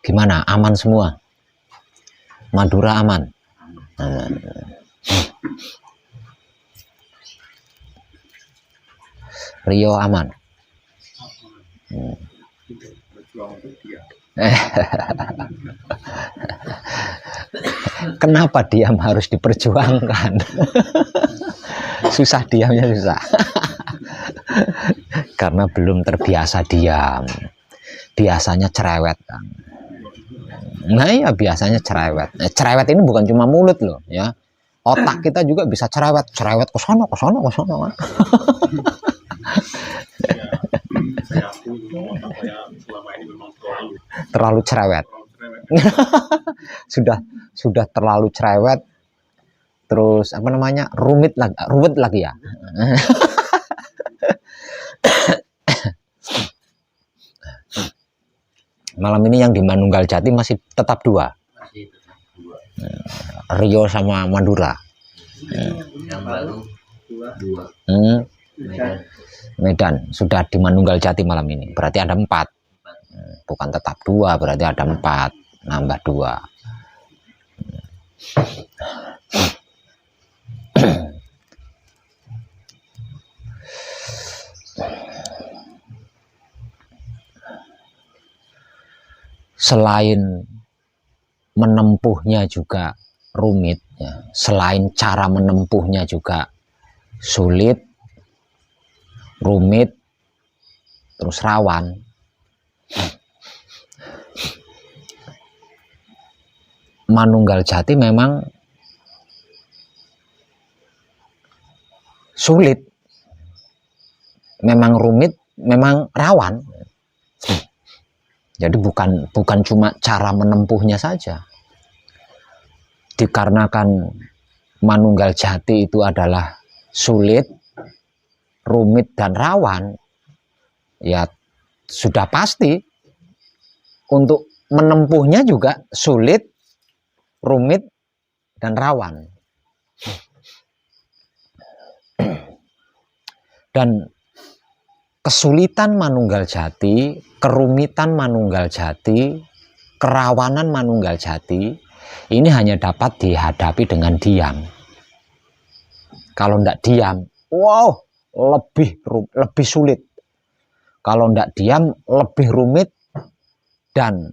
Gimana? Aman semua? Madura aman? Rio aman? Kenapa diam harus diperjuangkan? Susah, diamnya susah. Karena belum terbiasa diam. Biasanya cerewet kan. Nah ya biasanya cerewet. Cerewet ini bukan cuma mulut loh ya. Otak kita juga bisa cerewet ke sono kan. Terlalu cerewet. sudah terlalu cerewet. Terus apa namanya? Ruwet lagi ya. Malam ini yang di Manunggaljati masih tetap dua. Rio sama Madura. Yang baru dua. Medan sudah di Manunggaljati malam ini. Berarti ada 4. Bukan tetap 2, berarti ada 4. Nambah 2. Selain menempuhnya juga rumit ya, selain cara menempuhnya juga sulit, rumit, terus rawan. Manunggaljati memang sulit, memang rumit, memang rawan. Jadi bukan cuma cara menempuhnya saja. Dikarenakan Manunggaljati itu adalah sulit, rumit dan rawan, ya sudah pasti untuk menempuhnya juga sulit, rumit dan rawan. Dan kesulitan Manunggaljati, kerumitan Manunggaljati, kerawanan Manunggaljati ini hanya dapat dihadapi dengan diam. Kalau tidak diam, wow, lebih sulit. Kalau tidak diam, lebih rumit dan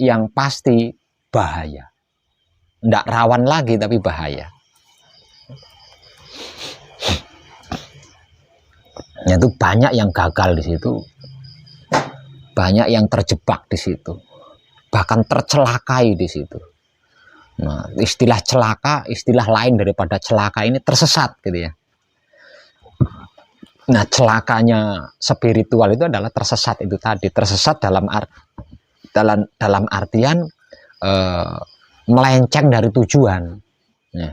yang pasti bahaya. Tidak rawan lagi tapi bahaya. Itu banyak yang gagal di situ, banyak yang terjebak di situ, bahkan tercelakai di situ. Nah, istilah celaka, istilah lain daripada celaka ini tersesat gitu ya. Nah, celakanya spiritual itu adalah tersesat itu tadi, tersesat dalam artian melenceng dari tujuan, ya.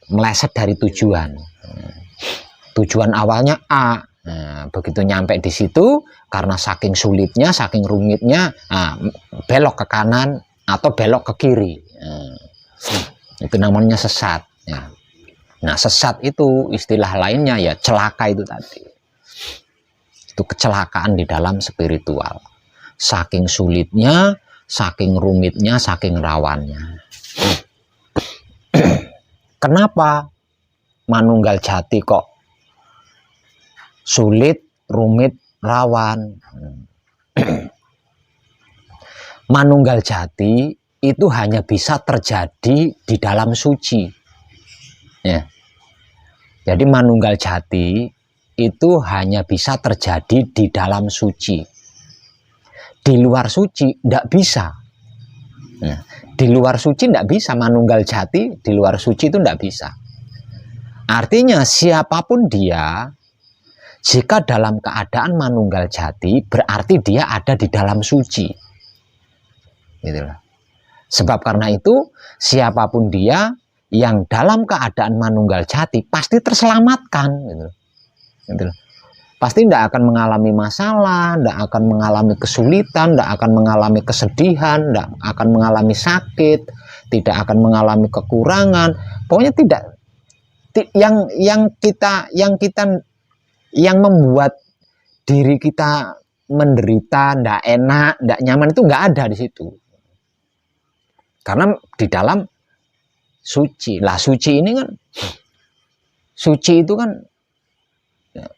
Meleset dari tujuan. Tujuan awalnya A, nah, begitu nyampe di situ karena saking sulitnya, saking rumitnya, belok ke kanan atau belok ke kiri, itu namanya sesat. Ya. Nah sesat itu istilah lainnya ya celaka itu tadi. Itu kecelakaan di dalam spiritual. Saking sulitnya, saking rumitnya, saking rawannya. Kenapa Manunggaljati kok sulit, rumit, rawan? Manunggaljati itu hanya bisa terjadi di dalam suci. Ya. Jadi Manunggaljati itu hanya bisa terjadi di dalam suci. Di luar suci tidak bisa. Nah, di luar suci tidak bisa. Manunggaljati di luar suci itu tidak bisa. Artinya siapapun dia, jika dalam keadaan Manunggaljati berarti dia ada di dalam suci. Gitu loh. Sebab karena itu siapapun dia yang dalam keadaan Manunggaljati pasti terselamatkan. Gitu loh. Pasti tidak akan mengalami masalah, tidak akan mengalami kesulitan, tidak akan mengalami kesedihan, tidak akan mengalami sakit, tidak akan mengalami kekurangan. Pokoknya tidak. Yang membuat diri kita menderita, ndak enak, ndak nyaman itu nggak ada di situ. Karena di dalam suci. Lah suci ini kan, suci itu kan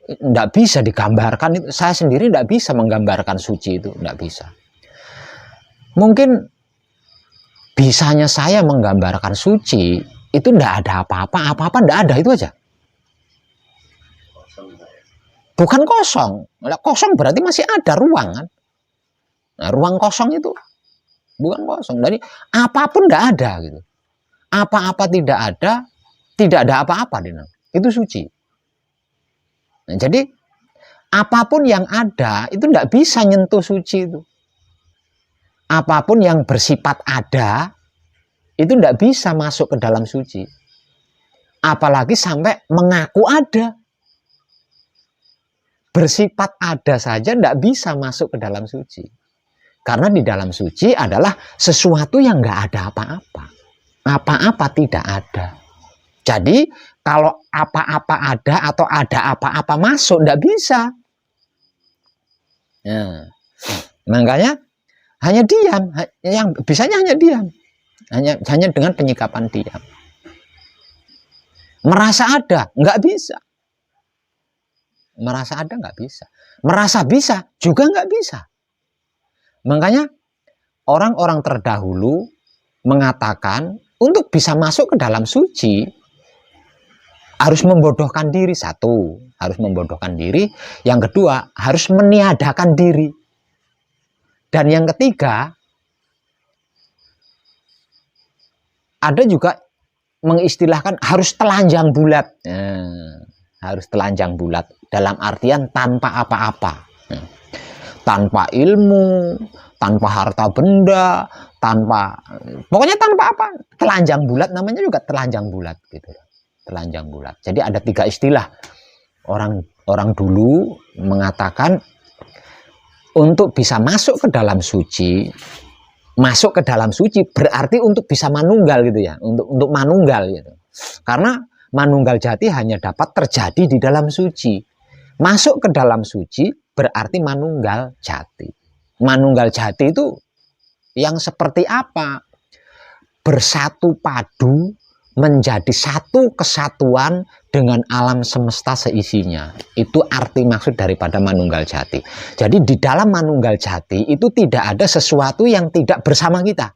ndak bisa digambarkan. Saya sendiri ndak bisa menggambarkan suci itu, ndak bisa. Mungkin bisanya saya menggambarkan suci itu ndak ada apa-apa, apa-apa ndak ada, itu aja. Bukan kosong. Kosong berarti masih ada ruang kan. Nah, ruang kosong itu bukan kosong. Jadi apapun tidak ada gitu. Apa-apa tidak ada apa-apa. Itu suci. Nah, jadi apapun yang ada itu tidak bisa nyentuh suci itu. Apapun yang bersifat ada itu tidak bisa masuk ke dalam suci. Apalagi sampai mengaku ada. Bersifat ada saja tidak bisa masuk ke dalam suci. Karena di dalam suci adalah sesuatu yang nggak ada apa-apa. Apa-apa tidak ada. Jadi kalau apa-apa ada atau ada apa-apa masuk, tidak bisa. Nah, makanya hanya diam. Yang bisanya hanya diam. Hanya dengan penyikapan diam. Merasa ada, nggak bisa. Merasa ada nggak bisa. Merasa bisa juga nggak bisa. Makanya orang-orang terdahulu mengatakan untuk bisa masuk ke dalam suci harus membodohkan diri. Satu, harus membodohkan diri. Yang kedua, harus meniadakan diri. Dan yang ketiga, ada juga mengistilahkan harus telanjang bulat. Harus telanjang bulat dalam artian tanpa apa-apa, tanpa ilmu, tanpa harta benda, pokoknya tanpa apa, telanjang bulat, namanya juga telanjang bulat gitu, telanjang bulat. Jadi ada 3 istilah. Orang dulu mengatakan untuk bisa masuk ke dalam suci, masuk ke dalam suci berarti untuk bisa manunggal gitu ya, untuk manunggal gitu. Karena manunggal jati hanya dapat terjadi di dalam suci. Masuk ke dalam suci berarti manunggal jati. Manunggal jati itu yang seperti apa? Bersatu padu menjadi satu kesatuan dengan alam semesta seisinya. Itu arti maksud daripada manunggal jati. Jadi di dalam manunggal jati itu tidak ada sesuatu yang tidak bersama kita.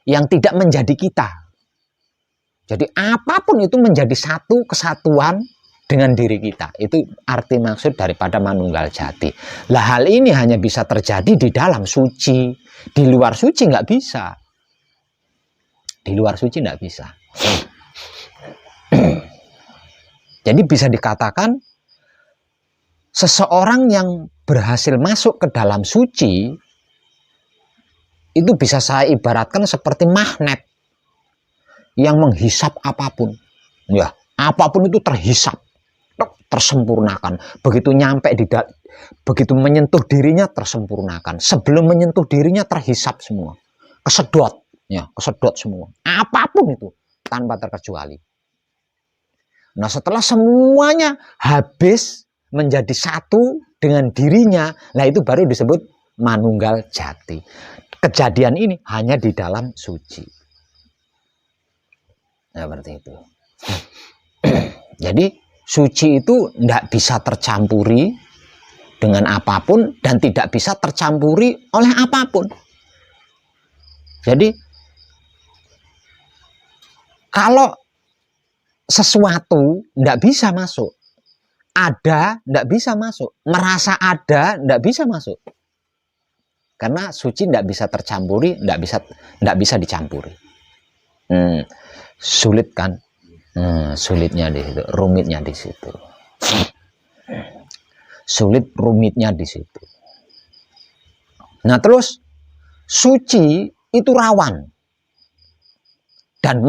Yang tidak menjadi kita. Jadi apapun itu menjadi satu kesatuan dengan diri kita. Itu arti maksud daripada manunggal jati. Lah hal ini hanya bisa terjadi di dalam suci. Di luar suci nggak bisa. Di luar suci nggak bisa. Jadi bisa dikatakan seseorang yang berhasil masuk ke dalam suci itu bisa saya ibaratkan seperti magnet yang menghisap apapun. Ya, apapun itu terhisap, tersempurnakan. Begitu nyampe begitu menyentuh dirinya tersempurnakan. Sebelum menyentuh dirinya terhisap semua. Kesedot, ya, kesedot semua. Apapun itu tanpa terkecuali. Nah, setelah semuanya habis menjadi satu dengan dirinya, nah itu baru disebut manunggal jati. Kejadian ini hanya di dalam suci. Nah, seperti itu. Jadi suci itu tidak bisa tercampuri dengan apapun dan tidak bisa tercampuri oleh apapun. Jadi kalau sesuatu tidak bisa masuk, ada tidak bisa masuk, merasa ada tidak bisa masuk, karena suci tidak bisa tercampuri, tidak bisa dicampuri. Sulit kan? Sulitnya di situ, rumitnya di situ. Sulit rumitnya di situ. Nah, terus suci itu rawan. Dan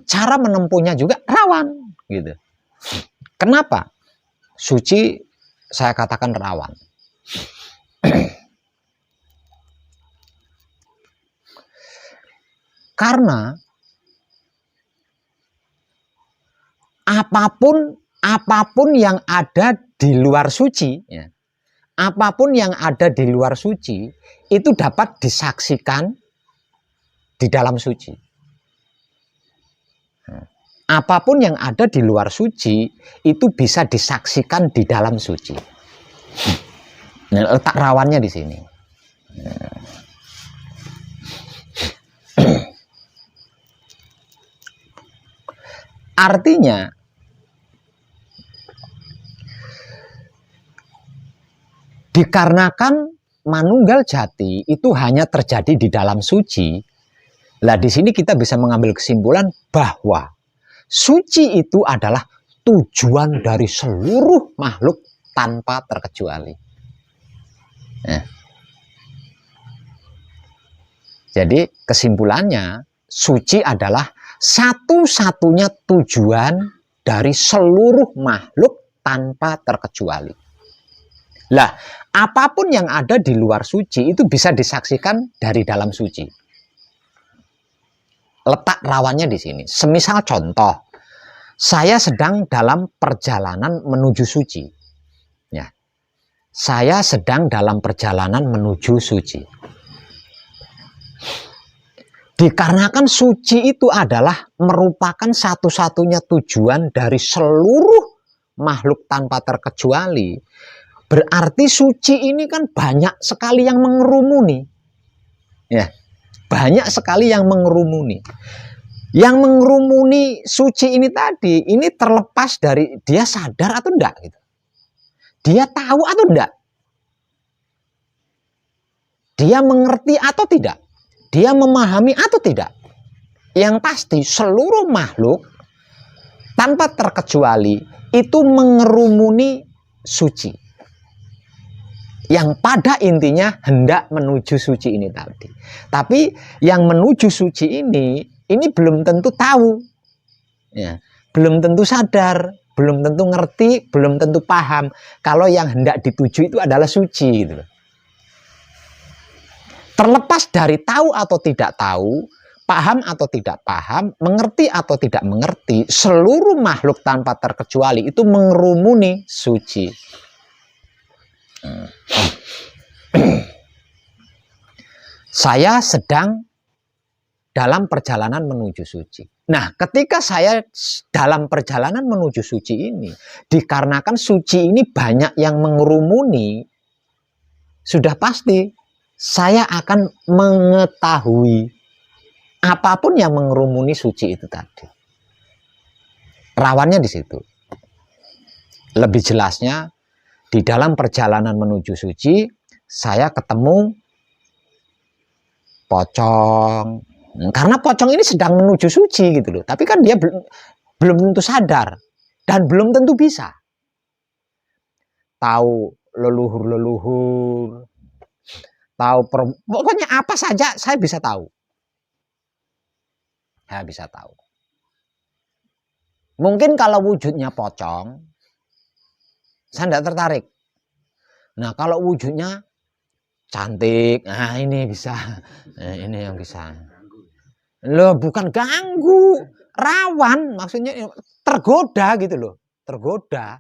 cara menempuhnya juga rawan gitu. Kenapa? Suci saya katakan rawan. Karena apapun yang ada di luar suci, ya, apapun yang ada di luar suci itu dapat disaksikan di dalam suci. Apapun yang ada di luar suci itu bisa disaksikan di dalam suci. Nah, letak rawannya di sini. Artinya dikarenakan manunggal jati itu hanya terjadi di dalam suci. Lah di sini kita bisa mengambil kesimpulan bahwa suci itu adalah tujuan dari seluruh makhluk tanpa terkecuali. Jadi kesimpulannya, suci adalah satu-satunya tujuan dari seluruh makhluk tanpa terkecuali. Lah, apapun yang ada di luar suci itu bisa disaksikan dari dalam suci. Letak rawannya di sini. Semisal contoh, saya sedang dalam perjalanan menuju suci. Ya. Saya sedang dalam perjalanan menuju suci. Dikarenakan suci itu adalah merupakan satu-satunya tujuan dari seluruh makhluk tanpa terkecuali. Berarti suci ini kan banyak sekali yang mengerumuni. Ya, banyak sekali yang mengerumuni. Yang mengerumuni suci ini tadi, ini terlepas dari dia sadar atau enggak gitu. Dia tahu atau enggak? Dia mengerti atau tidak? Dia memahami atau tidak? Yang pasti seluruh makhluk tanpa terkecuali itu mengerumuni suci. Yang pada intinya hendak menuju suci ini tadi. Tapi yang menuju suci ini belum tentu tahu. Ya, belum tentu sadar, belum tentu ngerti, belum tentu paham kalau yang hendak dituju itu adalah suci gitu. Terlepas dari tahu atau tidak tahu, paham atau tidak paham, mengerti atau tidak mengerti, seluruh makhluk tanpa terkecuali itu mengerumuni suci. Saya sedang dalam perjalanan menuju suci. Nah, ketika saya dalam perjalanan menuju suci ini, dikarenakan suci ini banyak yang mengerumuni, sudah pasti saya akan mengetahui apapun yang mengerumuni suci itu tadi. Rawannya di situ. Lebih jelasnya, di dalam perjalanan menuju suci, saya ketemu pocong. Karena pocong ini sedang menuju suci gitu loh. Tapi kan dia belum tentu sadar dan belum tentu bisa tahu leluhur-leluhur. Pokoknya apa saja saya bisa tahu. Saya bisa tahu. Mungkin kalau wujudnya pocong, saya tidak tertarik. Nah, kalau wujudnya cantik, nah ini bisa. Nah, ini yang bisa. Loh, bukan ganggu, rawan, maksudnya tergoda gitu loh. Tergoda.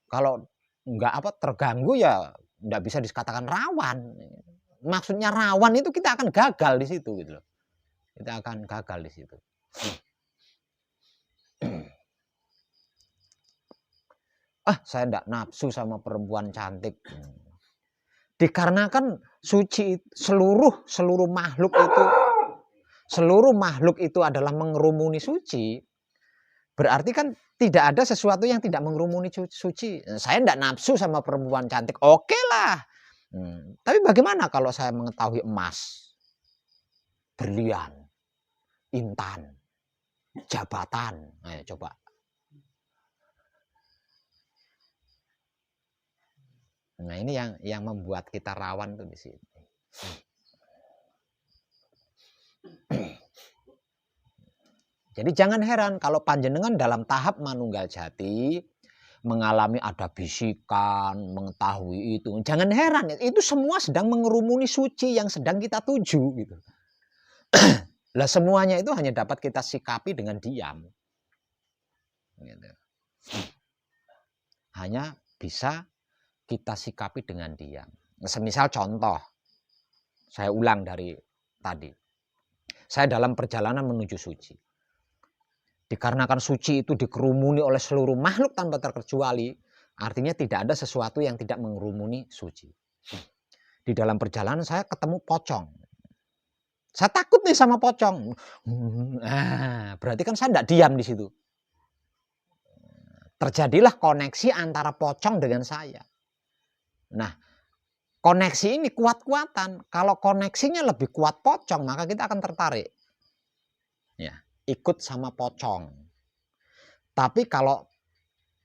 Kalau nggak terganggu ya nggak bisa dikatakan rawan. Maksudnya rawan itu kita akan gagal di situ gitu loh. Kita akan gagal di situ. Saya enggak nafsu sama perempuan cantik. Dikarenakan suci seluruh makhluk itu adalah mengerumuni suci. Berarti kan tidak ada sesuatu yang tidak mengerumuni suci. Saya enggak nafsu sama perempuan cantik. Oke lah. Tapi bagaimana kalau saya mengetahui emas, berlian, intan, jabatan? Ayo coba. Nah, ini yang membuat kita rawan tuh di sini. Jadi jangan heran kalau panjenengan dalam tahap manunggal jati mengalami ada bisikan, mengetahui itu. Jangan heran, itu semua sedang mengerumuni suci yang sedang kita tuju gitu. Lah semuanya itu hanya dapat kita sikapi dengan diam. Gitu. Hanya bisa kita sikapi dengan diam. Semisal contoh, saya ulang dari tadi. Saya dalam perjalanan menuju suci. Dikarenakan suci itu dikerumuni oleh seluruh makhluk tanpa terkecuali, artinya tidak ada sesuatu yang tidak mengerumuni suci. Di dalam perjalanan saya ketemu pocong. Saya takut nih sama pocong. Berarti kan saya tidak diam di situ. Terjadilah koneksi antara pocong dengan saya. Nah, koneksi ini kuat-kuatan. Kalau koneksinya lebih kuat pocong, maka kita akan tertarik. Ya, ikut sama pocong. Tapi kalau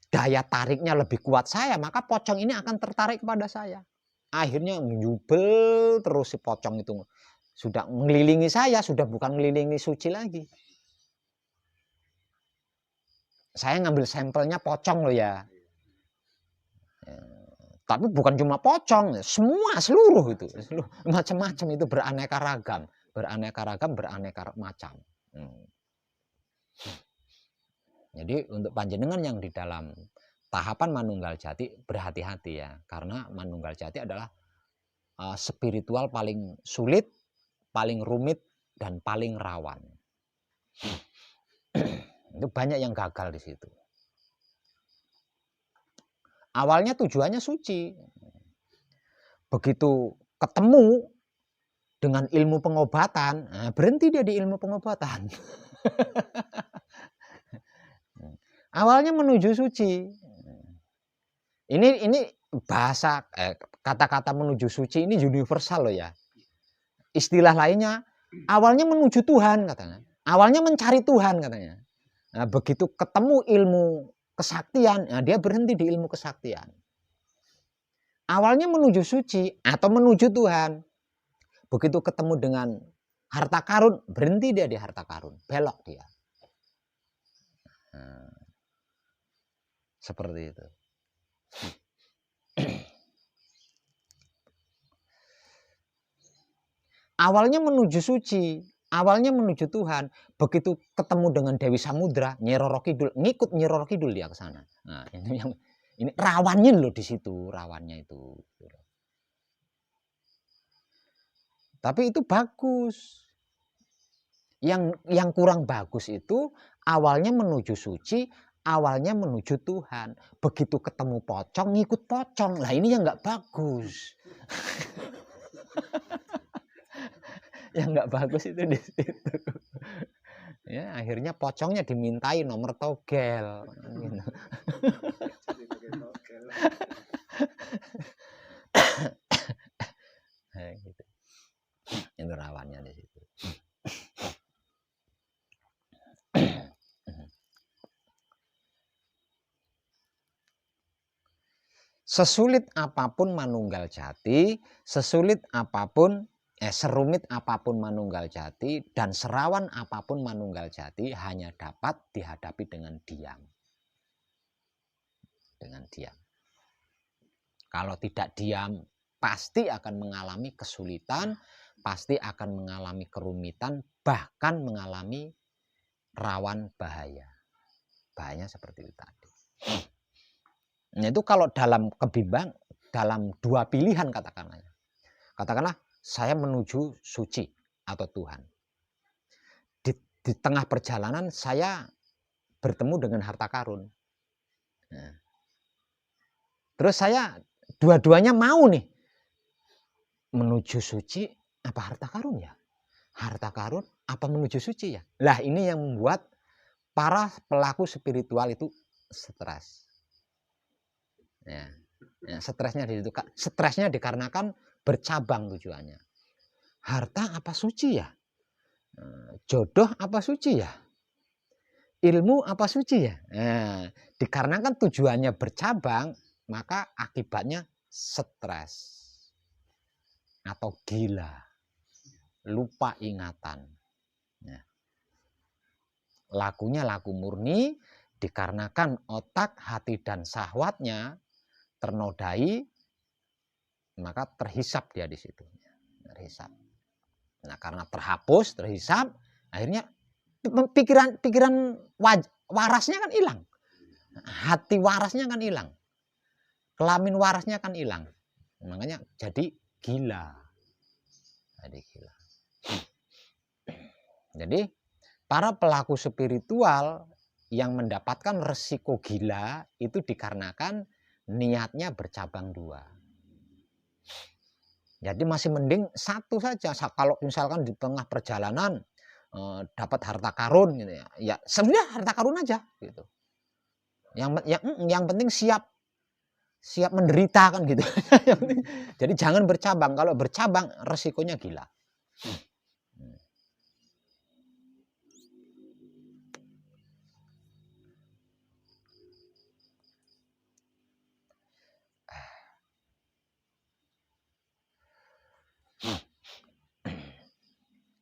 daya tariknya lebih kuat saya, maka pocong ini akan tertarik kepada saya. Akhirnya menjubel terus si pocong itu. Sudah mengelilingi saya, sudah bukan mengelilingi suci lagi. Saya ngambil sampelnya pocong loh ya. Tapi bukan cuma pocong, semua seluruh itu, macam-macam itu beraneka ragam, beraneka macam. Jadi untuk panjenengan yang di dalam tahapan manunggal jati berhati-hati ya, karena manunggal jati adalah spiritual paling sulit, paling rumit dan paling rawan. Itu banyak yang gagal di situ. Awalnya tujuannya suci. Begitu ketemu dengan ilmu pengobatan, berhenti dia di ilmu pengobatan. Awalnya menuju suci. Ini bahasa kata-kata menuju suci ini universal loh ya. Istilah lainnya awalnya menuju Tuhan katanya. Awalnya mencari Tuhan katanya. Nah, begitu ketemu ilmu kesaktian, nah dia berhenti di ilmu kesaktian. Awalnya menuju suci atau menuju Tuhan. Begitu ketemu dengan harta karun, berhenti dia di harta karun, belok dia. Nah, seperti itu. Awalnya menuju suci, awalnya menuju Tuhan, begitu ketemu dengan Dewi Samudra, Nyi Roro Kidul, ngikut Nyi Roro Kidul dia ke sana. Nah, ini rawannya loh di situ, rawannya itu. Tapi itu bagus. Yang kurang bagus itu awalnya menuju suci, awalnya menuju Tuhan. Begitu ketemu pocong, ngikut pocong. Lah ini yang nggak bagus. Yang nggak bagus itu di situ. Ya, akhirnya pocongnya dimintai nomor togel. Gitu. Itu rawannya di situ. Sesulit apapun manunggal jati, sesulit apapun serumit apapun manunggal jati dan serawan apapun manunggal jati hanya dapat dihadapi dengan diam. Dengan diam. Kalau tidak diam, pasti akan mengalami kesulitan, pasti akan mengalami kerumitan, bahkan mengalami rawan bahaya. Bahayanya seperti itu tadi. Nah, itu kalau dalam kebimbang, dalam dua pilihan katakanlah saya menuju suci atau Tuhan. Di tengah perjalanan saya bertemu dengan harta karun. Nah, terus saya dua-duanya mau nih menuju suci apa harta karun ya? Harta karun apa menuju suci ya? Lah ini yang membuat para pelaku spiritual itu stres. Ya, stresnya di situ. Stresnya dikarenakan bercabang tujuannya. Harta apa suci ya? Jodoh apa suci ya? Ilmu apa suci ya? Nah, dikarenakan tujuannya bercabang, maka akibatnya stres atau gila, lupa ingatan. Nah, lakunya laku murni dikarenakan otak, hati dan syahwatnya ternodai, maka terhisap dia di situ. Terhisap. Nah, karena terhapus, terhisap, akhirnya pikiran warasnya kan hilang. Hati warasnya kan hilang. kelamin warasnya kan hilang. Makanya jadi gila. Jadi para pelaku spiritual yang mendapatkan resiko gila itu dikarenakan niatnya bercabang dua. Jadi masih mending satu saja. Kalau misalkan di tengah perjalanan dapat harta karun gitu ya sebenarnya harta karun aja gitu. Yang penting siap menderita kan gitu. Jadi jangan bercabang. Kalau bercabang resikonya gila.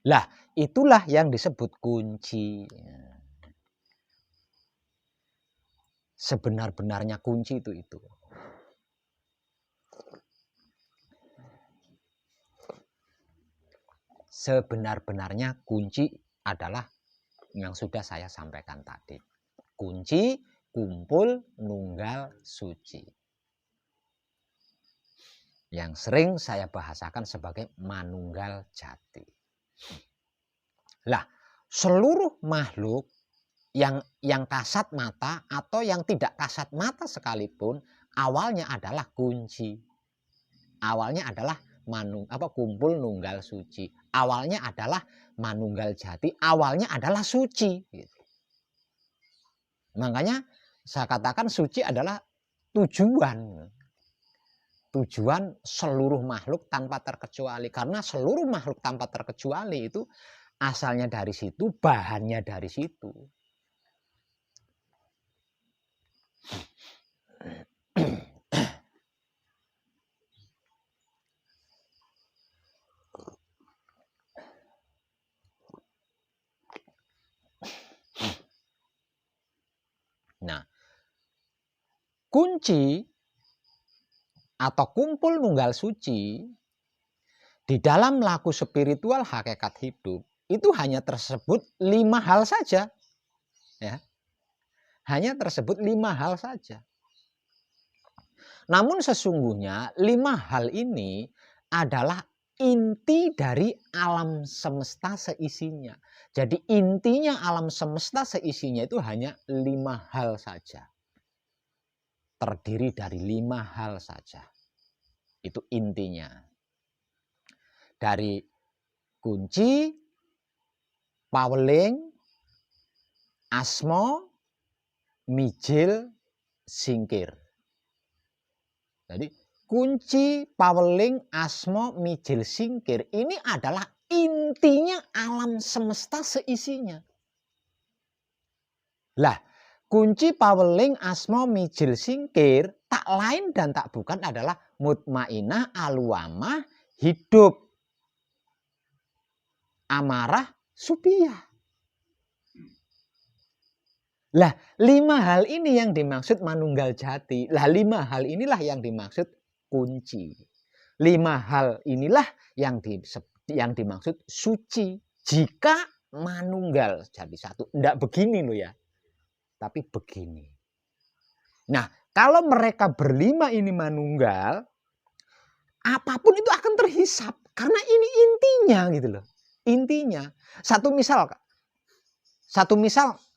Lah, itulah yang disebut kunci. Sebenar-benarnya kunci itu. Sebenar-benarnya kunci adalah yang sudah saya sampaikan tadi. Kunci, kumpul, nunggal, suci. Yang sering saya bahasakan sebagai manunggal jati. Lah, seluruh makhluk yang kasat mata atau yang tidak kasat mata sekalipun awalnya adalah kunci. Awalnya adalah kumpul nunggal suci. Awalnya adalah manunggal jati, awalnya adalah suci gitu. Makanya saya katakan suci adalah tujuan seluruh makhluk tanpa terkecuali. Karena seluruh makhluk tanpa terkecuali itu asalnya dari situ, bahannya dari situ. Nah, kunci atau kumpul nunggal suci di dalam laku spiritual hakikat hidup itu hanya tersebut 5 hal saja. Ya. Hanya tersebut 5 hal saja. Namun sesungguhnya 5 hal ini adalah inti dari alam semesta seisinya. Jadi intinya alam semesta seisinya itu hanya 5 hal saja. Terdiri dari 5 hal saja. Itu intinya. Dari kunci, paweling, asma, mijil, singkir. Jadi kunci, paweling, asma, mijil, singkir ini adalah intinya alam semesta seisinya. Lah, kunci, paweling, asma, mijil, singkir tak lain dan tak bukan adalah mutmainah, aluamah, hidup, amarah, supiyah. Lah, 5 hal ini yang dimaksud manunggal jati. Lah, 5 hal inilah yang dimaksud kunci. 5 hal inilah yang dimaksud suci. Jika manunggal jadi satu. Enggak begini loh ya. Tapi begini. Nah, kalau mereka berlima ini manunggal, apapun itu akan terhisap. Karena ini intinya gitu loh. Intinya. Satu misal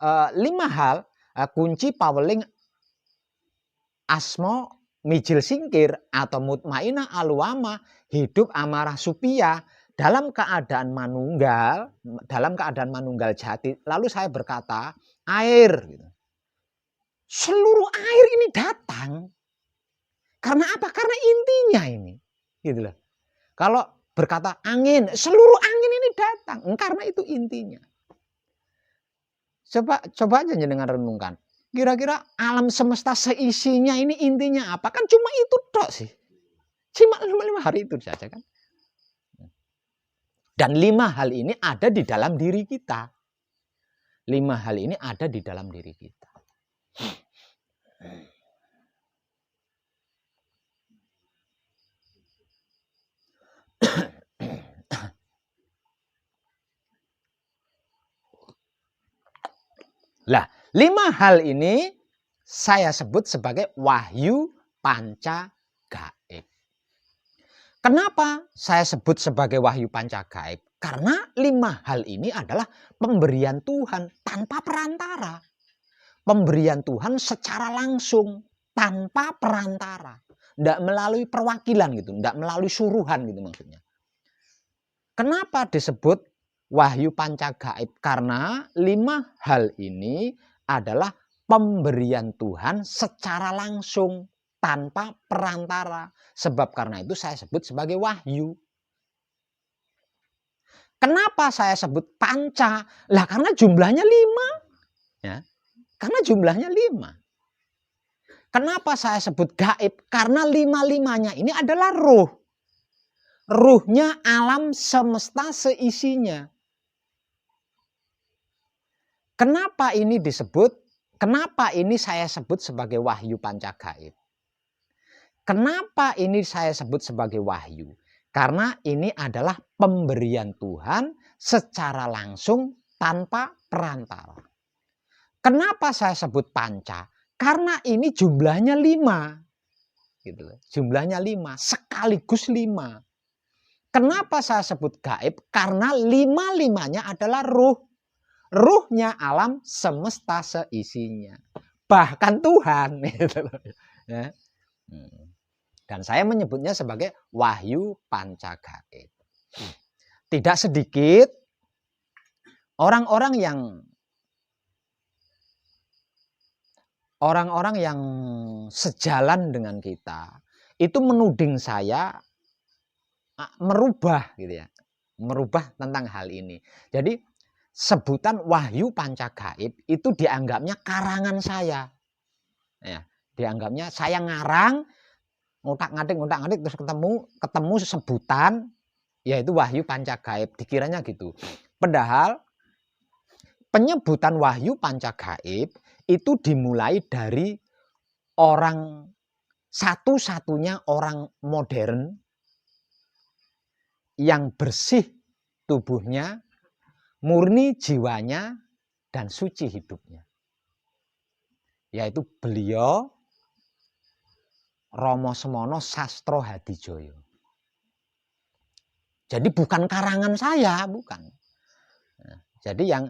5 hal, kunci, paweling, asma, mijil, singkir atau mutmainah, aluama, hidup, amarah, supiyah dalam keadaan manunggal jati. Lalu saya berkata air. Seluruh air ini datang. Karena apa? Karena intinya ini. Gitu loh. Kalau berkata angin, seluruh angin ini datang. Karena itu intinya. Coba aja dengan renungkan. Kira-kira alam semesta seisinya ini intinya apa? Kan cuma itu tok sih. Cuma 5 hari itu saja kan. Dan 5 hal ini ada di dalam diri kita. 5 hal ini ada di dalam diri kita. Lah, 5 hal ini saya sebut sebagai wahyu panca gaib. Kenapa saya sebut sebagai wahyu panca gaib? Karena 5 hal ini adalah pemberian Tuhan tanpa perantara. Pemberian Tuhan secara langsung tanpa perantara. Tidak melalui perwakilan gitu, tidak melalui suruhan gitu maksudnya. Kenapa disebut wahyu panca gaib? Karena 5 hal ini adalah pemberian Tuhan secara langsung tanpa perantara. Sebab karena itu saya sebut sebagai wahyu. Kenapa saya sebut panca? Lah karena jumlahnya 5. Ya. Karena jumlahnya 5. Kenapa saya sebut gaib? Karena 5-5-nya ini adalah ruh. Ruhnya alam semesta seisinya. Kenapa ini disebut? Kenapa ini saya sebut sebagai wahyu panca gaib? Kenapa ini saya sebut sebagai wahyu? Karena ini adalah pemberian Tuhan secara langsung tanpa perantara. Kenapa saya sebut panca? Karena ini jumlahnya 5. Gitu. Jumlahnya 5, sekaligus 5. Kenapa saya sebut gaib? Karena 5-5-nya adalah ruh. Ruhnya alam semesta seisinya. Bahkan Tuhan. Gitu. Ya. Dan saya menyebutnya sebagai wahyu panca gaib. Tidak sedikit orang-orang yang sejalan dengan kita itu menuding saya merubah gitu ya. Merubah tentang hal ini. Jadi sebutan wahyu panca gaib itu dianggapnya karangan saya. Ya, dianggapnya saya ngarang ngotak-ngatik terus ketemu sebutan yaitu wahyu panca gaib, dikiranya gitu. Padahal penyebutan wahyu panca gaib itu dimulai dari orang satu-satunya orang modern yang bersih tubuhnya, murni jiwanya, dan suci hidupnya. Yaitu beliau Rama Semono Sastro Hadijoyo. Jadi bukan karangan saya, bukan. Jadi yang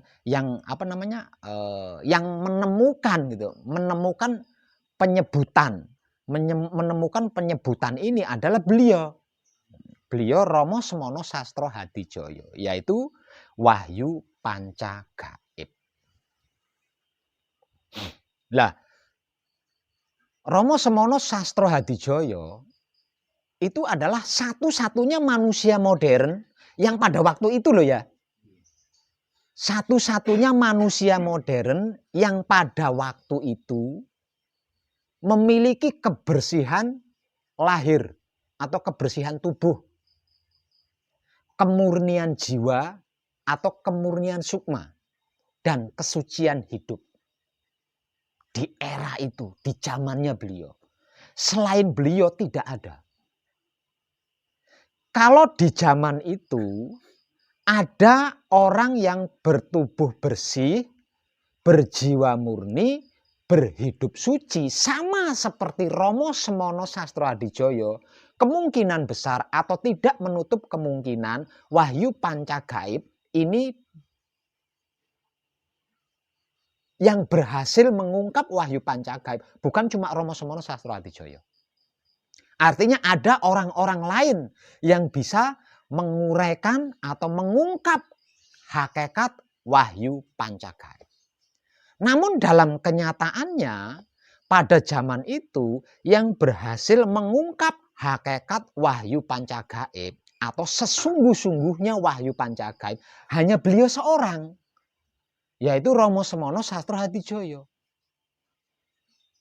menemukan penyebutan ini adalah beliau Rama Semono Sastro Hadijoyo, yaitu wahyu panca gaib. Lah, Rama Semono Sastro Hadijoyo itu adalah satu-satunya manusia modern yang pada waktu itu loh ya. Satu-satunya manusia modern yang pada waktu itu memiliki kebersihan lahir atau kebersihan tubuh, kemurnian jiwa atau kemurnian sukma, dan kesucian hidup. Di era itu, di zamannya beliau. Selain beliau tidak ada. Kalau di zaman itu ada orang yang bertubuh bersih, berjiwa murni, berhidup suci, sama seperti Rama Semono Sastro Hadijoyo, kemungkinan besar atau tidak menutup kemungkinan wahyu panca gaib ini yang berhasil mengungkap wahyu panca gaib bukan cuma Rama Semono Sastro Hadijoyo. Artinya ada orang-orang lain yang bisa menguraikan atau mengungkap hakikat wahyu panca gaib. Namun dalam kenyataannya pada zaman itu yang berhasil mengungkap hakikat wahyu panca gaib atau sesungguh-sungguhnya wahyu panca gaib hanya beliau seorang, yaitu Rama Semono Sastro Hadijoyo.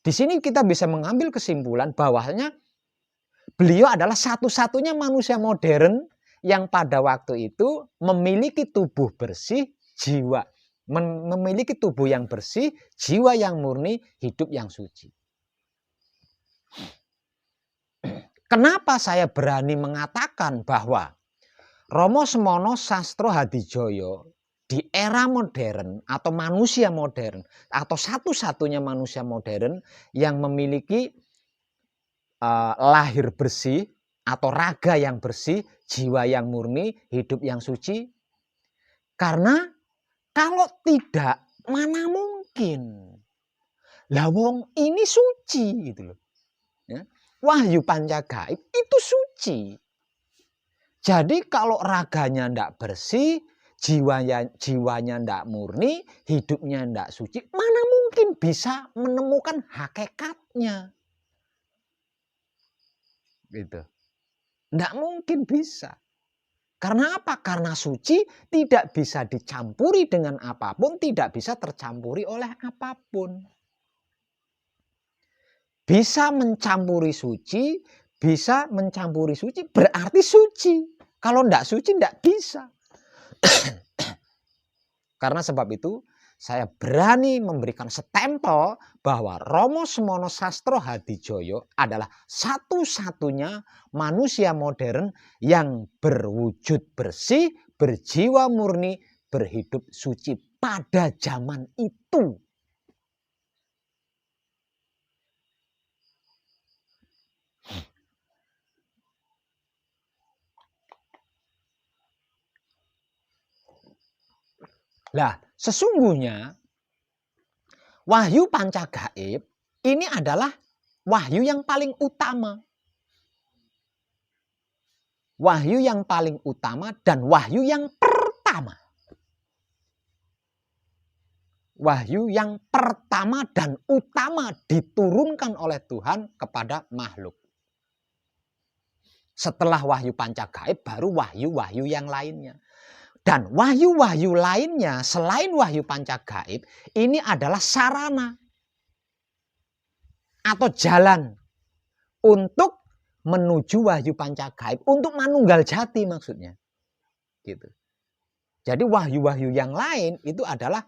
Di sini kita bisa mengambil kesimpulan bahwasanya beliau adalah satu-satunya manusia modern yang pada waktu itu memiliki tubuh bersih, jiwa memiliki tubuh yang bersih, jiwa yang murni, hidup yang suci. Kenapa saya berani mengatakan bahwa Rama Semono Sastro Hadijoyo di era modern atau manusia modern atau satu-satunya manusia modern yang memiliki lahir bersih atau raga yang bersih, jiwa yang murni, hidup yang suci? Karena kalau tidak, mana mungkin? Lah wong ini suci gitu loh. Ya. Wahyu Pancagaib itu suci. Jadi kalau raganya ndak bersih, jiwanya ndak murni, hidupnya ndak suci, mana mungkin bisa menemukan hakikatnya. Gitu. Ndak mungkin bisa. Karena apa? Karena suci tidak bisa dicampuri dengan apapun, tidak bisa tercampuri oleh apapun. Bisa mencampuri suci, berarti suci. Kalau ndak suci ndak bisa. Karena sebab itu saya berani memberikan stempel bahwa Romo Semono Sastro Hadijoyo adalah satu-satunya manusia modern yang berwujud bersih, berjiwa murni, berhidup suci pada zaman itu. Lah, sesungguhnya wahyu Pancagaib ini adalah wahyu yang paling utama. Wahyu yang paling utama dan wahyu yang pertama. Wahyu yang pertama dan utama diturunkan oleh Tuhan kepada makhluk. Setelah wahyu Pancagaib baru wahyu-wahyu yang lainnya. Dan wahyu-wahyu lainnya selain wahyu Pancagaib ini adalah sarana atau jalan untuk menuju wahyu Pancagaib, untuk manunggal jati maksudnya. Gitu. Jadi wahyu-wahyu yang lain itu adalah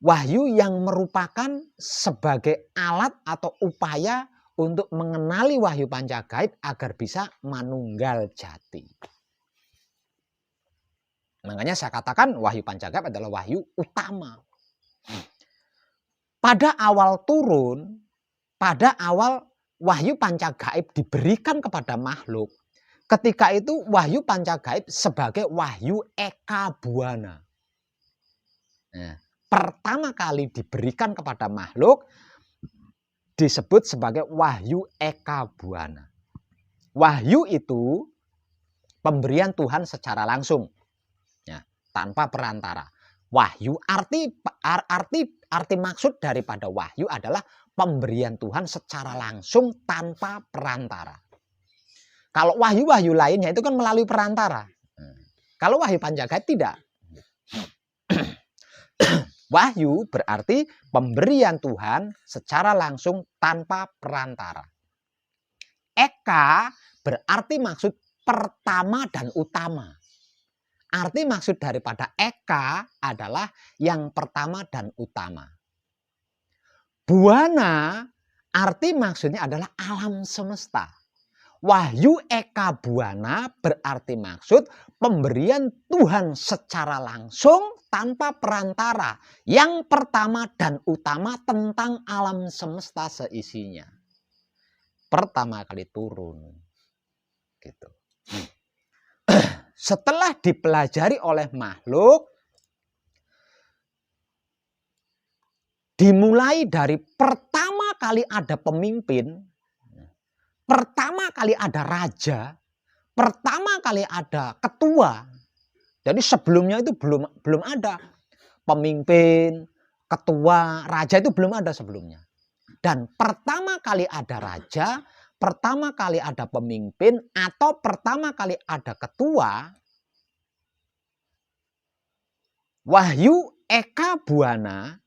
wahyu yang merupakan sebagai alat atau upaya untuk mengenali wahyu Pancagaib agar bisa manunggal jati. Makanya saya katakan wahyu Pancagaib adalah wahyu utama. Pada awal turun, pada awal wahyu Pancagaib diberikan kepada makhluk, ketika itu wahyu Pancagaib sebagai wahyu Eka Buana. Nah, pertama kali diberikan kepada makhluk disebut sebagai wahyu Eka Buana. Wahyu itu pemberian Tuhan secara langsung. Tanpa perantara. Wahyu arti maksud daripada wahyu adalah pemberian Tuhan secara langsung tanpa perantara. Kalau wahyu-wahyu lainnya itu kan melalui perantara. Kalau wahyu Pancagaib tidak. Wahyu berarti pemberian Tuhan secara langsung tanpa perantara. Eka berarti maksud pertama dan utama. Arti maksud daripada Eka adalah yang pertama dan utama. Buana arti maksudnya adalah alam semesta. Wahyu Eka Buana berarti maksud pemberian Tuhan secara langsung tanpa perantara. Yang pertama dan utama tentang alam semesta seisinya. Pertama kali turun. Gitu. Setelah dipelajari oleh makhluk, dimulai dari pertama kali ada pemimpin, pertama kali ada raja, pertama kali ada ketua. Jadi sebelumnya itu belum ada pemimpin, ketua, raja itu belum ada sebelumnya. Dan pertama kali ada raja, pertama kali ada pemimpin atau pertama kali ada ketua, wahyu Eka Buana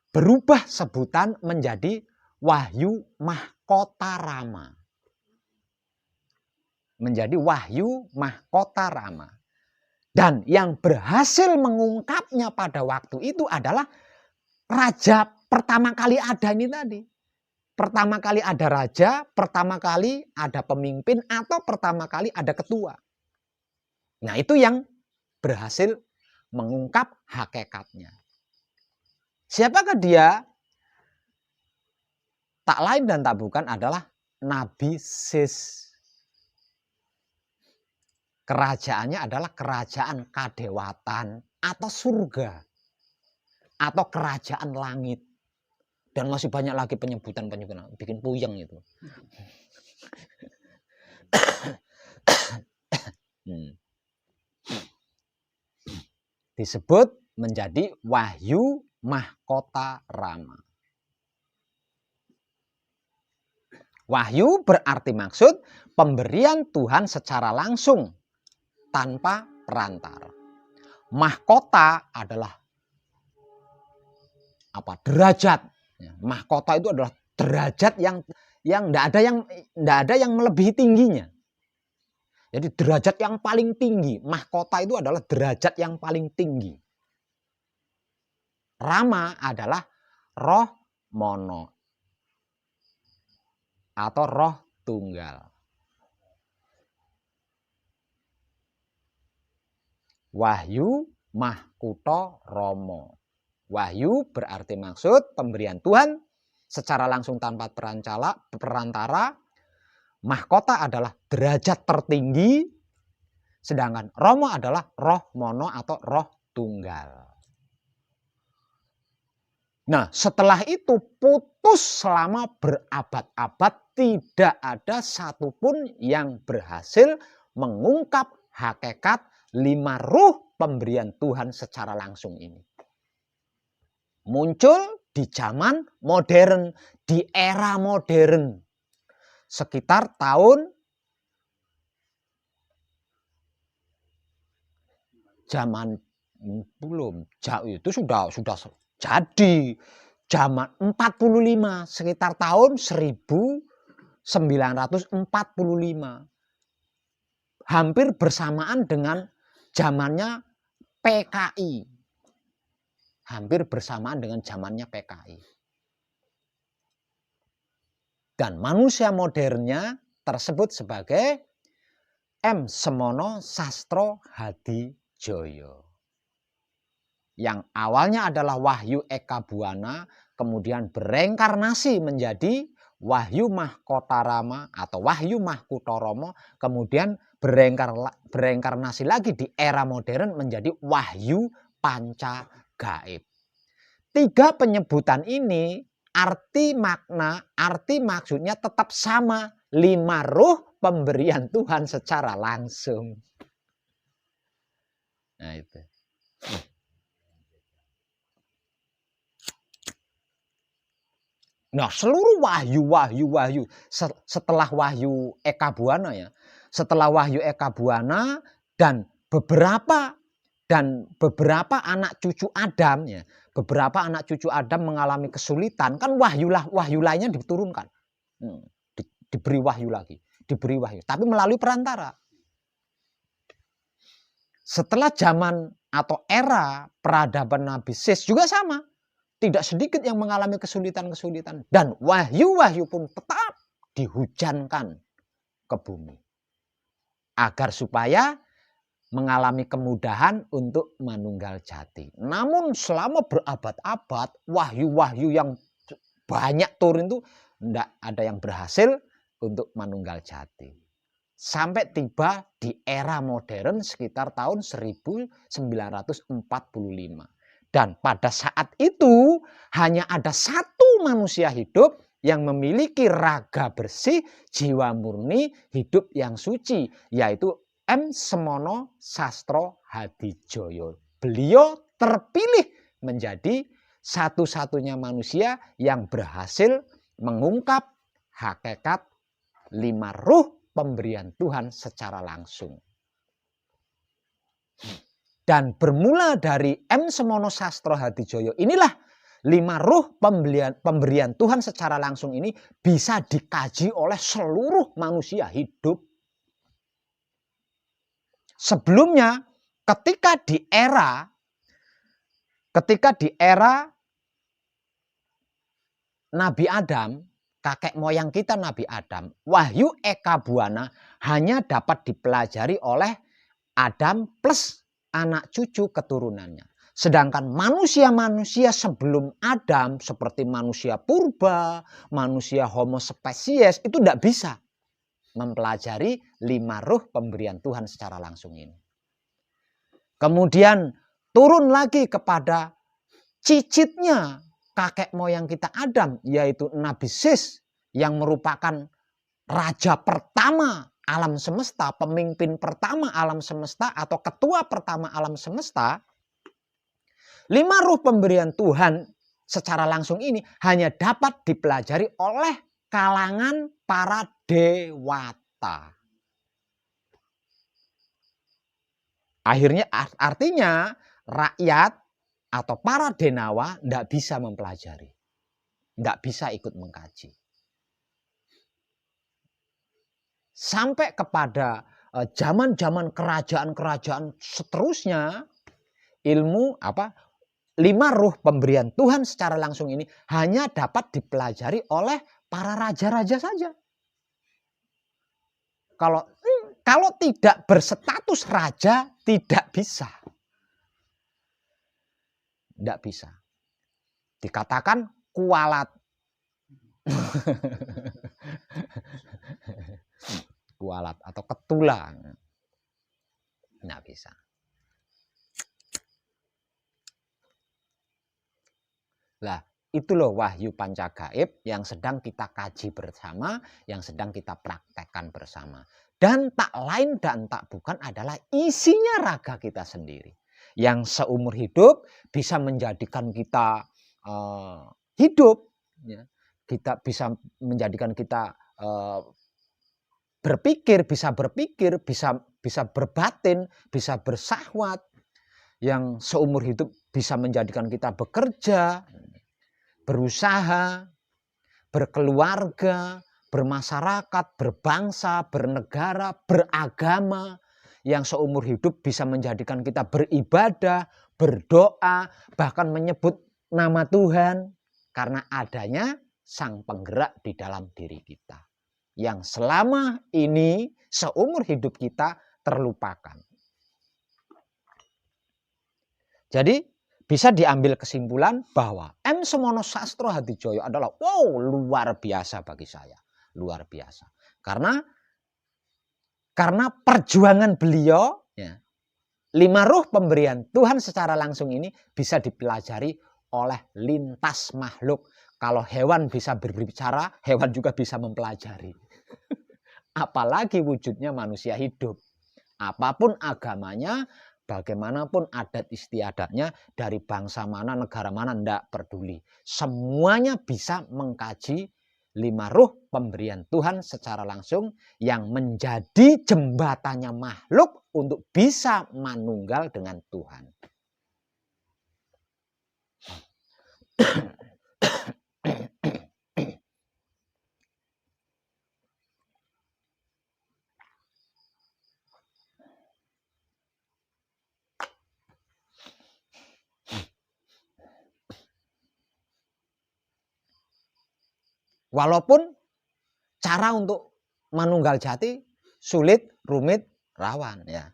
berubah sebutan menjadi wahyu Mahkota Rama. Menjadi wahyu Mahkota Rama. Dan yang berhasil mengungkapnya pada waktu itu adalah raja pertama kali ada ini tadi. Pertama kali ada raja, pertama kali ada pemimpin, atau pertama kali ada ketua. Nah itu yang berhasil mengungkap hakikatnya. Siapakah dia? tak lain dan tak bukan adalah Nabi Sis. Kerajaannya adalah kerajaan kadewatan atau surga atau kerajaan langit. Dan masih banyak lagi penyebutan-penyebutan, bikin puyeng itu. Disebut menjadi Wahyu Mahkota Rama. Wahyu berarti maksud pemberian Tuhan secara langsung tanpa perantara. Mahkota adalah apa? Derajat. Mahkota itu adalah derajat yang tidak ada yang melebihi tingginya. Jadi derajat yang paling tinggi, mahkota itu adalah derajat yang paling tinggi. Rama adalah roh mono atau roh tunggal. Wahyu Mahkuto Romo. Wahyu berarti maksud pemberian Tuhan secara langsung tanpa perantara. Mahkota adalah derajat tertinggi, sedangkan Romo adalah roh mono atau roh tunggal. Nah, setelah itu putus selama berabad-abad, tidak ada satupun yang berhasil mengungkap hakikat 5 ruh pemberian Tuhan secara langsung ini. Muncul di zaman modern, di era modern. Sekitar tahun belum jauh itu sudah jadi zaman 45, sekitar tahun 1945. Hampir bersamaan dengan zamannya PKI. Hampir bersamaan dengan zamannya PKI. Dan manusia modernnya tersebut sebagai M. Semono Sastro Hadijoyo. Yang awalnya adalah Wahyu Eka Buwana, kemudian bereinkarnasi menjadi Wahyu Mahkota Rama atau Wahyu Mahkuto Romo, kemudian bereinkarnasi lagi di era modern menjadi Wahyu Panca Gaib. 3 penyebutan ini arti maksudnya tetap sama. 5 ruh pemberian Tuhan secara langsung. Nah itu. Nah, seluruh wahyu setelah Wahyu Eka Buwana ya. Setelah Wahyu Eka Buwana dan beberapa anak cucu Adam ya. Beberapa anak cucu Adam mengalami kesulitan, kan wahyu lainnya diturunkan. Diberi wahyu lagi, diberi wahyu, tapi melalui perantara. Setelah zaman atau era peradaban Nabi Sis juga sama. Tidak sedikit yang mengalami kesulitan-kesulitan. Dan wahyu-wahyu pun tetap dihujankan ke bumi. Agar supaya mengalami kemudahan untuk manunggal jati. Namun selama berabad-abad, wahyu-wahyu yang banyak turun itu tidak ada yang berhasil untuk manunggal jati. Sampai tiba di era modern sekitar tahun 1945. Dan pada saat itu hanya ada 1 manusia hidup yang memiliki raga bersih, jiwa murni, hidup yang suci, yaitu M. Semono Sastro Hadijoyo. Beliau terpilih menjadi satu-satunya manusia yang berhasil mengungkap hakikat 5 ruh pemberian Tuhan secara langsung. Dan bermula dari M. Semono Sastro Hadijoyo inilah 5 ruh pemberian Tuhan secara langsung ini bisa dikaji oleh seluruh manusia hidup. Sebelumnya ketika di era Nabi Adam, kakek moyang kita Nabi Adam, Wahyu Eka Buwana hanya dapat dipelajari oleh Adam plus anak cucu keturunannya. Sedangkan manusia-manusia sebelum Adam seperti manusia purba, manusia homo spesies itu tidak bisa mempelajari 5 ruh pemberian Tuhan secara langsung ini. Kemudian turun lagi kepada cicitnya kakek moyang kita Adam, yaitu Nabi Sis yang merupakan raja pertama alam semesta, pemimpin pertama alam semesta atau ketua pertama alam semesta. 5 ruh pemberian Tuhan secara langsung ini hanya dapat dipelajari oleh kalangan para dewata. Akhirnya artinya rakyat atau para denawa tidak bisa mempelajari. Tidak bisa ikut mengkaji. Sampai kepada zaman-zaman kerajaan-kerajaan seterusnya, ilmu 5 ruh pemberian Tuhan secara langsung ini hanya dapat dipelajari oleh para raja-raja saja. Kalau tidak berstatus raja, tidak bisa. Tidak bisa. Dikatakan kualat. Kualat atau ketulang. Tidak bisa. Lah, itu loh wahyu pancagaib yang sedang kita kaji bersama, yang sedang kita praktekkan bersama. Dan tak lain dan tak bukan adalah isinya raga kita sendiri. Yang seumur hidup bisa menjadikan kita hidup. Ya. Kita bisa menjadikan kita berpikir, bisa berbatin, bisa bersahwat. Yang seumur hidup bisa menjadikan kita bekerja, berusaha, berkeluarga, bermasyarakat, berbangsa, bernegara, beragama. Yang seumur hidup bisa menjadikan kita beribadah, berdoa, bahkan menyebut nama Tuhan. Karena adanya Sang Penggerak di dalam diri kita. Yang selama ini seumur hidup kita terlupakan. Jadi bisa diambil kesimpulan bahwa M. Semono Sastro Hadijoyo adalah luar biasa bagi saya. Luar biasa. Karena perjuangan beliau, 5 ruh pemberian Tuhan secara langsung ini bisa dipelajari oleh lintas makhluk. Kalau hewan bisa berbicara, hewan juga bisa mempelajari. Apalagi wujudnya manusia hidup. Apapun agamanya, bagaimanapun adat istiadatnya, dari bangsa mana, negara mana, tidak peduli. Semuanya bisa mengkaji 5 ruh pemberian Tuhan secara langsung yang menjadi jembatannya makhluk untuk bisa manunggal dengan Tuhan. Walaupun cara untuk manunggal jati sulit, rumit, rawan ya.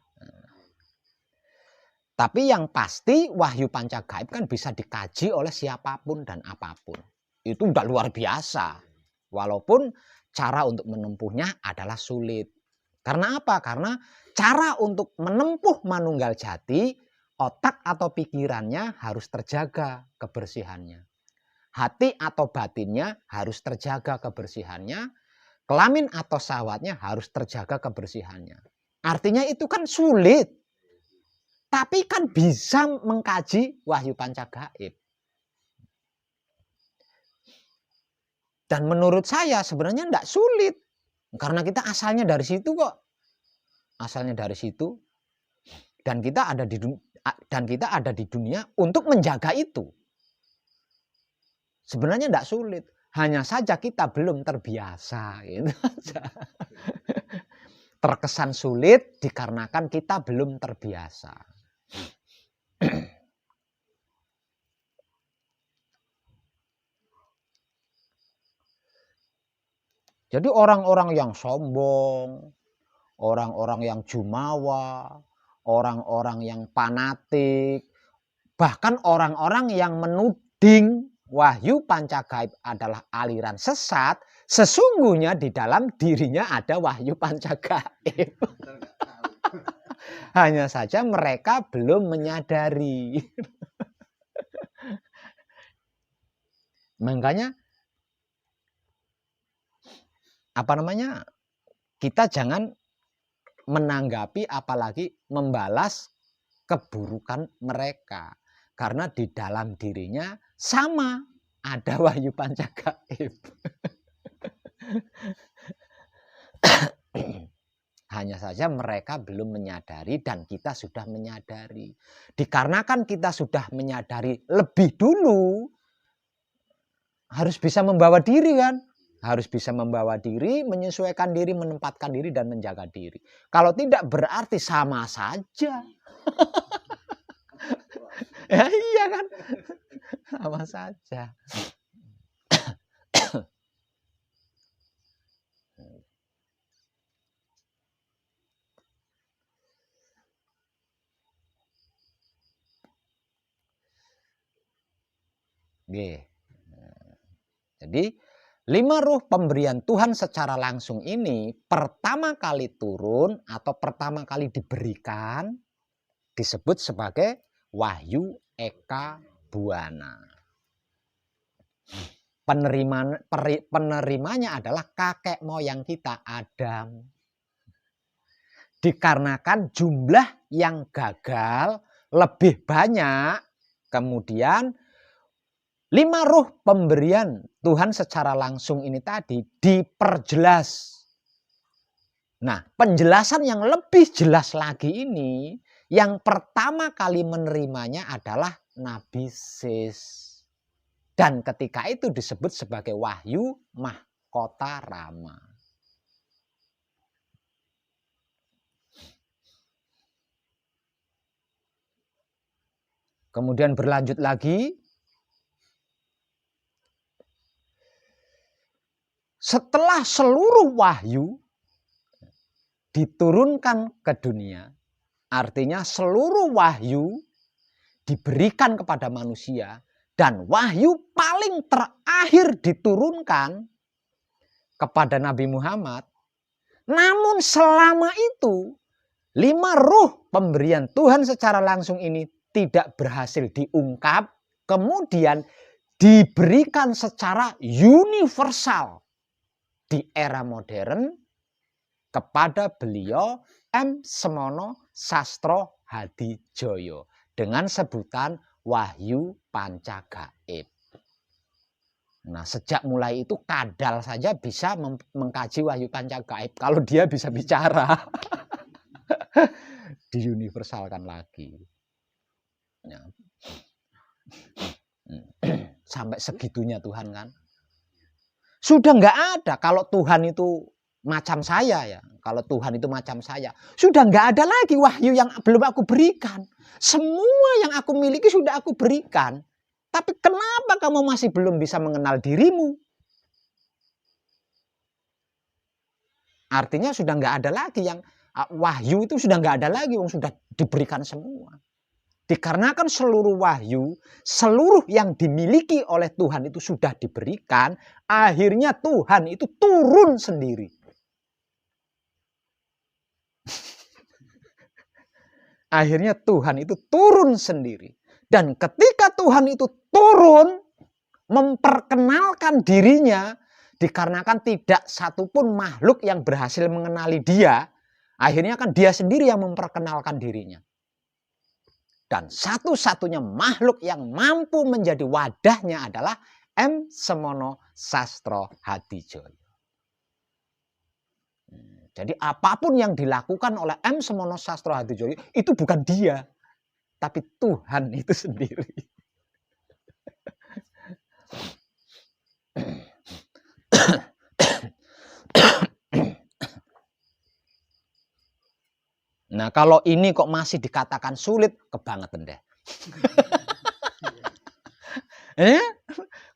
Tapi yang pasti wahyu pancagaib kan bisa dikaji oleh siapapun dan apapun. Itu udah luar biasa. Walaupun cara untuk menempuhnya adalah sulit. Karena apa? Karena cara untuk menempuh manunggal jati, otak atau pikirannya harus terjaga kebersihannya. Hati atau batinnya harus terjaga kebersihannya. Kelamin atau syahwatnya harus terjaga kebersihannya. Artinya itu kan sulit. Tapi kan bisa mengkaji wahyu pancagaib. Dan menurut saya sebenarnya tidak sulit. Karena kita asalnya dari situ kok. Asalnya dari situ. Dan kita ada di dunia untuk menjaga itu. Sebenarnya tidak sulit, hanya saja kita belum terbiasa. Gitu aja. Terkesan sulit dikarenakan kita belum terbiasa. Jadi orang-orang yang sombong, orang-orang yang jumawa, orang-orang yang fanatik, Bahkan orang-orang yang menuding wahyu pancagaib adalah aliran sesat, sesungguhnya di dalam dirinya ada wahyu pancagaib. Hanya saja mereka belum menyadari. Makanya kita jangan menanggapi apalagi membalas keburukan mereka. Karena di dalam dirinya sama ada wahyu pancagaib. Hanya saja mereka belum menyadari dan kita sudah menyadari. Dikarenakan kita sudah menyadari lebih dulu, harus bisa membawa diri kan. Harus bisa membawa diri, menyesuaikan diri, menempatkan diri, dan menjaga diri. Kalau tidak berarti sama saja. Ya iya kan, sama saja. Jadi 5 ruh pemberian Tuhan secara langsung ini pertama kali turun atau pertama kali diberikan disebut sebagai Wahyu Eka Buana. Penerimanya adalah kakek moyang kita, Adam. Dikarenakan jumlah yang gagal lebih banyak, kemudian 5 ruh pemberian Tuhan secara langsung ini tadi diperjelas. Nah, penjelasan yang lebih jelas lagi ini, yang pertama kali menerimanya adalah Nabi Sis. Dan ketika itu disebut sebagai Wahyu Mahkota Rama. Kemudian berlanjut lagi, setelah seluruh wahyu diturunkan ke dunia, artinya seluruh wahyu diberikan kepada manusia, dan wahyu paling terakhir diturunkan kepada Nabi Muhammad. Namun selama itu 5 ruh pemberian Tuhan secara langsung ini tidak berhasil diungkap, kemudian diberikan secara universal di era modern kepada beliau M. Semono Sastro Hadijoyo dengan sebutan Wahyu Pancagaib. Nah, sejak mulai itu kadal saja bisa mengkaji Wahyu Pancagaib kalau dia bisa bicara. Diuniversalkan lagi. Ya. Sampai segitunya Tuhan kan. Sudah nggak ada kalau Tuhan itu macam saya ya. Kalau Tuhan itu macam saya, sudah nggak ada lagi wahyu yang belum aku berikan. Semua yang aku miliki sudah aku berikan. Tapi kenapa kamu masih belum bisa mengenal dirimu? Artinya sudah nggak ada lagi yang wahyu itu sudah nggak ada lagi, sudah diberikan semua. Dikarenakan seluruh wahyu, seluruh yang dimiliki oleh Tuhan itu sudah diberikan, akhirnya Tuhan itu turun sendiri. Akhirnya Tuhan itu turun sendiri. Dan ketika Tuhan itu turun, memperkenalkan dirinya, dikarenakan tidak satupun makhluk yang berhasil mengenali dia, akhirnya kan dia sendiri yang memperkenalkan dirinya. Dan satu-satunya makhluk yang mampu menjadi wadahnya adalah M. Semono Sastro Hadijoyo. Jadi apapun yang dilakukan oleh M. Semono Sastro Hadijoyo itu bukan dia, tapi Tuhan itu sendiri. Nah, kalau ini kok masih dikatakan sulit, kebangetan deh.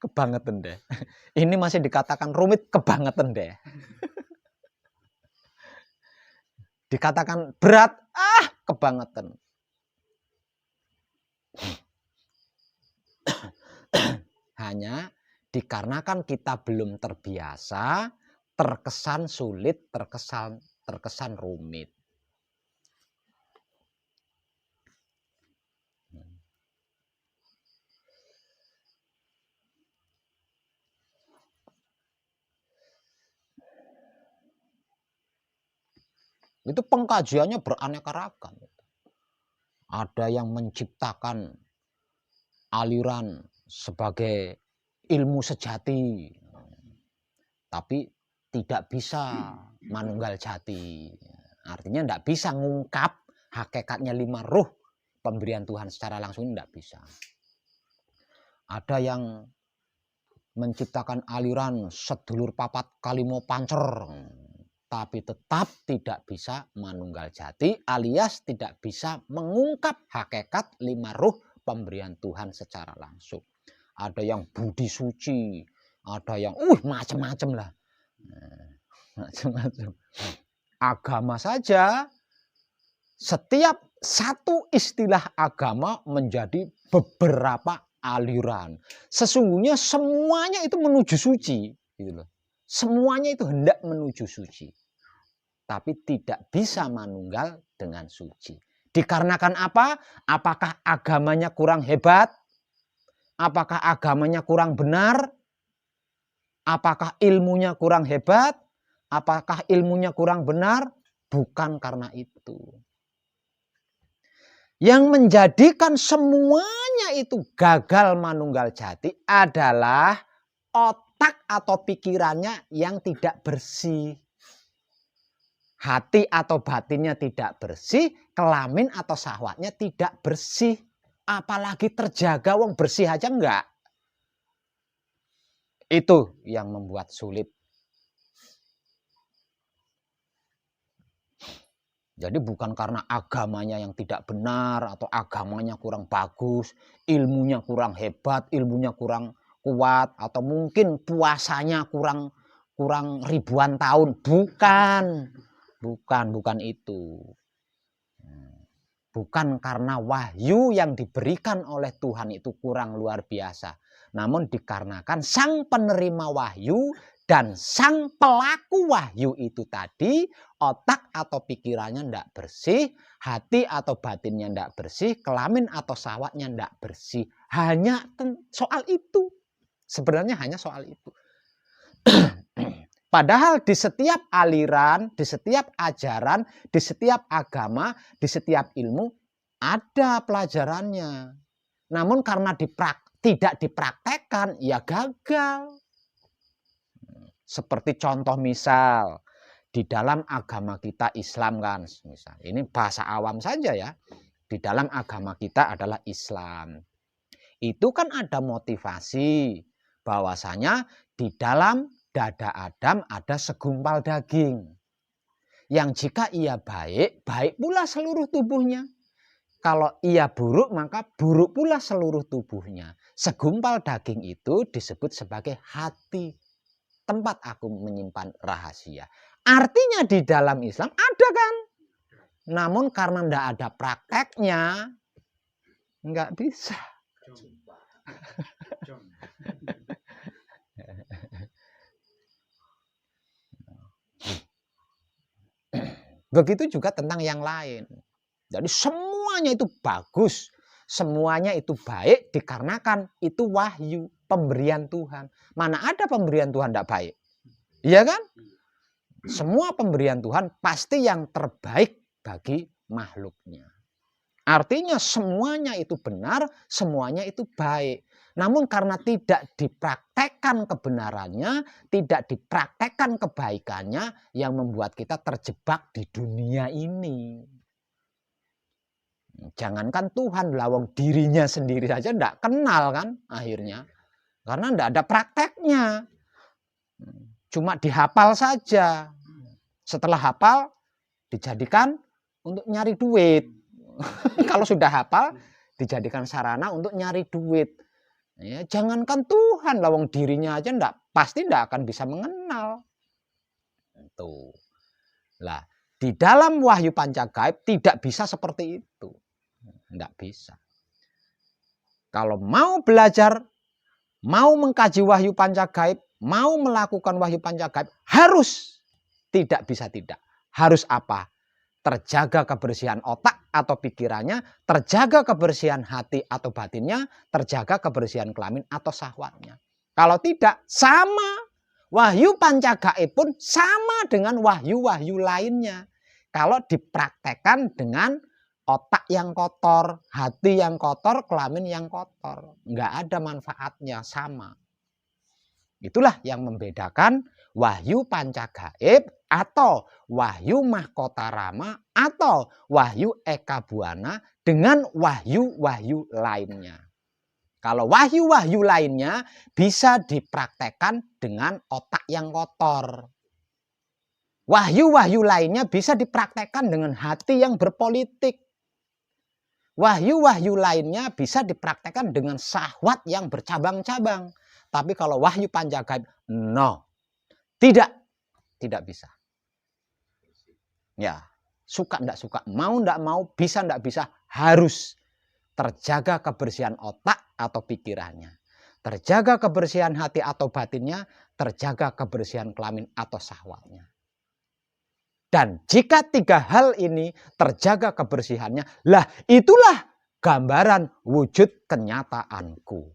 Kebangetan deh. Ini masih dikatakan rumit, kebangetan deh. Dikatakan berat, kebangetan. Hanya dikarenakan kita belum terbiasa, terkesan sulit, terkesan rumit. Itu pengkajiannya beraneka ragam. Ada yang menciptakan aliran sebagai ilmu sejati, tapi tidak bisa manunggal jati. Artinya tidak bisa ngungkap hakikatnya 5 ruh pemberian Tuhan secara langsung, tidak bisa. Ada yang menciptakan aliran sedulur papat kalimo pancer, tapi tetap tidak bisa manunggal jati, alias tidak bisa mengungkap hakikat 5 ruh pemberian Tuhan secara langsung. Ada yang budi suci, ada yang macam-macam lah. Macam-macam. Agama saja, setiap satu istilah agama menjadi beberapa aliran. Sesungguhnya semuanya itu menuju suci, gitu loh. Semuanya itu hendak menuju suci, tapi tidak bisa manunggal dengan suci. Dikarenakan apa? Apakah agamanya kurang hebat? Apakah agamanya kurang benar? Apakah ilmunya kurang hebat? Apakah ilmunya kurang benar? Bukan karena itu. Yang menjadikan semuanya itu gagal manunggal jati adalah otak atau pikirannya yang tidak bersih. Hati atau batinnya tidak bersih, kelamin atau syahwatnya tidak bersih. Apalagi terjaga, wong bersih aja enggak. Itu yang membuat sulit. Jadi bukan karena agamanya yang tidak benar atau agamanya kurang bagus, ilmunya kurang hebat, ilmunya kurang kuat, atau mungkin puasanya kurang ribuan tahun. Bukan itu. Bukan karena wahyu yang diberikan oleh Tuhan itu kurang luar biasa. Namun dikarenakan sang penerima wahyu dan sang pelaku wahyu itu tadi, otak atau pikirannya tidak bersih, hati atau batinnya tidak bersih, kelamin atau syahwatnya tidak bersih. Hanya soal itu. Sebenarnya hanya soal itu. Padahal di setiap aliran, di setiap ajaran, di setiap agama, di setiap ilmu ada pelajarannya. Namun karena tidak dipraktekkan, ya gagal. Seperti contoh misal, di dalam agama kita Islam kan, misal ini bahasa awam saja ya, di dalam agama kita adalah Islam. Itu kan ada motivasi bahwasanya di dalam dada Adam ada segumpal daging. Yang jika ia baik, baik pula seluruh tubuhnya. Kalau ia buruk, maka buruk pula seluruh tubuhnya. Segumpal daging itu disebut sebagai hati. Tempat aku menyimpan rahasia. Artinya di dalam Islam ada kan. Namun karena tidak ada prakteknya, nggak bisa. Begitu juga tentang yang lain. Jadi semuanya itu bagus. Semuanya itu baik dikarenakan itu wahyu, pemberian Tuhan. Mana ada pemberian Tuhan tidak baik? Iya kan? Semua pemberian Tuhan pasti yang terbaik bagi makhluknya. Artinya semuanya itu benar, semuanya itu baik. Namun karena tidak dipraktekkan kebenarannya, tidak dipraktekkan kebaikannya, yang membuat kita terjebak di dunia ini. Jangankan Tuhan, lawang dirinya sendiri saja tidak kenal kan akhirnya. Karena tidak ada prakteknya. Cuma dihafal saja. Setelah hafal dijadikan untuk nyari duit. Kalau sudah hafal dijadikan sarana untuk nyari duit. Ya, jangankan Tuhan, lawang dirinya aja pasti tidak akan bisa mengenal. Tuh. Lah, di dalam wahyu pancagaib tidak bisa seperti itu. Tidak bisa. Kalau mau belajar mau mengkaji wahyu pancagaib, mau melakukan wahyu pancagaib, harus, tidak bisa tidak. Harus apa? Terjaga kebersihan otak atau pikirannya, terjaga kebersihan hati atau batinnya, terjaga kebersihan kelamin atau syahwatnya. Kalau tidak, sama. Wahyu pancagaib pun sama dengan wahyu-wahyu lainnya. Kalau dipraktekkan dengan otak yang kotor, hati yang kotor, kelamin yang kotor. Nggak ada manfaatnya, sama. Itulah yang membedakan wahyu pancagaib atau wahyu mahkota rama atau wahyu eka buana dengan wahyu-wahyu lainnya. Kalau wahyu-wahyu lainnya bisa dipraktekkan dengan otak yang kotor. Wahyu-wahyu lainnya bisa dipraktekkan dengan hati yang berpolitik. Wahyu-wahyu lainnya bisa dipraktekkan dengan syahwat yang bercabang-cabang. Tapi kalau wahyu pancagaib, no. Tidak bisa. Ya, suka enggak suka, mau enggak mau, bisa enggak bisa, harus. Terjaga kebersihan otak atau pikirannya. Terjaga kebersihan hati atau batinnya. Terjaga kebersihan kelamin atau syahwatnya. Dan jika 3 hal ini terjaga kebersihannya, lah itulah gambaran wujud kenyataanku.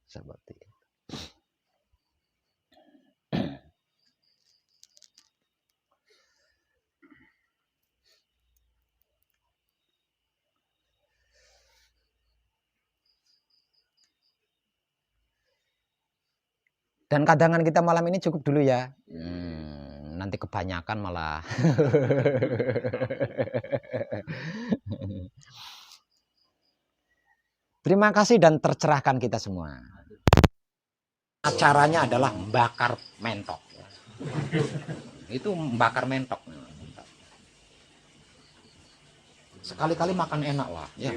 Seperti itu. Dan kadangan kita malam ini cukup dulu ya. Nanti kebanyakan malah. Terima kasih dan tercerahkan kita semua. Acaranya adalah membakar mentok. Itu membakar mentok. Sekali-kali makan enak lah. Ya.